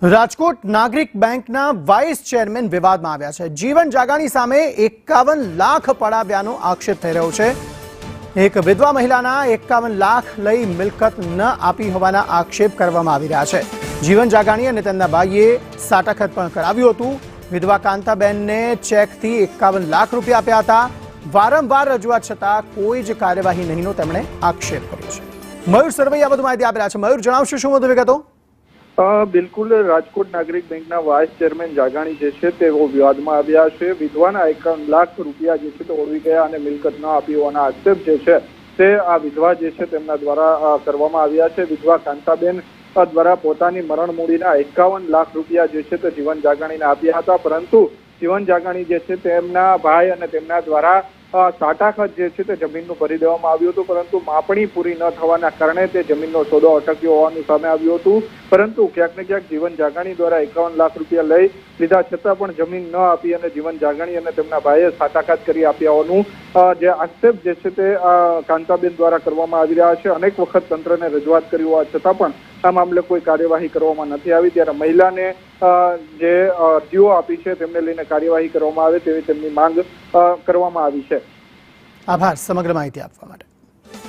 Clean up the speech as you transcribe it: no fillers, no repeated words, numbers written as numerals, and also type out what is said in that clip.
રાજકોટ નાગરિક બેંકના vice chairman વિવાદમાં આવ્યા છે। જીવન જાગાણી સામે 51 લાખ પડાવ્યાનો આક્ષેપ થઈ રહ્યો છે। એક વિધવા મહિલાના 51 લાખ લઈ મિલકત ન આપી હોવાના આક્ષેપ કરવામાં આવી રહ્યા છે। જીવન જાગાણી અને તેમના ભાઈએ સાટાખત પણ કરાવ્યું હતું। વિધવા કાંતાબેનને ચેકથી 51 લાખ રૂપિયા આપ્યા હતા। વારંવાર રજૂઆત છતાં કોઈ જ કાર્યવાહી નહીંનો તેમણે આક્ષેપ કર્યો છે। મયુર સરવૈયા વધુ માહિતી આપી રહ્યા છે। મયુર, જણાવશો શું વધુ વિગતો? બિલકુલ, રાજકોટ નાગરિક બેંકના વાઇસ ચેરમેન જાગાણી જે છે તેઓ વિવાદમાં આવ્યા છે। વિધવાના 51 લાખ રૂપિયા જે છે તે ઓળવી ગયા અને મિલકત ન આપી હોવાના આક્ષેપ જે છે તે આ વિધવા જે છે તેમના દ્વારા કરવામાં આવ્યા છે। વિધવા કાંતાબેન દ્વારા પોતાની મરણ મૂડીના 51 લાખ રૂપિયા જે છે તે જીવન જાગાણીને આપ્યા હતા, પરંતુ જીવન જાગાણી જે છે તેમના ભાઈ અને તેમના દ્વારા સાટાખત જે છે તે જમીનનું ભરી દેવામાં આવ્યું હતું, પરંતુ માપણી પૂરી ન થવાના કારણે તે જમીનનો સોદો અટક્યો હોવાનું સામે આવ્યું હતું। પરંતુ ક્યાંક ને ક્યાંક જીવન જાગાણી દ્વારા 51 લાખ રૂપિયા લઈ લીધા છતાં પણ જમીન ન આપી અને જીવન જાગાણી અને તેમના ભાઈએ સાટાખત કરી આપ્યા હોવાનું જે આક્ષેપ જે છે તે કાંતાબેન દ્વારા કરવામાં આવી રહ્યા છે। અનેક વખત તંત્રને રજૂઆત કરી હોવા છતાં પણ આ મામલે કોઈ કાર્યવાહી કરવામાં નથી આવી, ત્યારે મહિલાને જે અરજીઓ આપી છે તેમને લઈને કાર્યવાહી કરવામાં આવે તેવી તેમની માંગ કરવામાં આવી છે। આભાર સમગ્ર માહિતી આપવા માટે।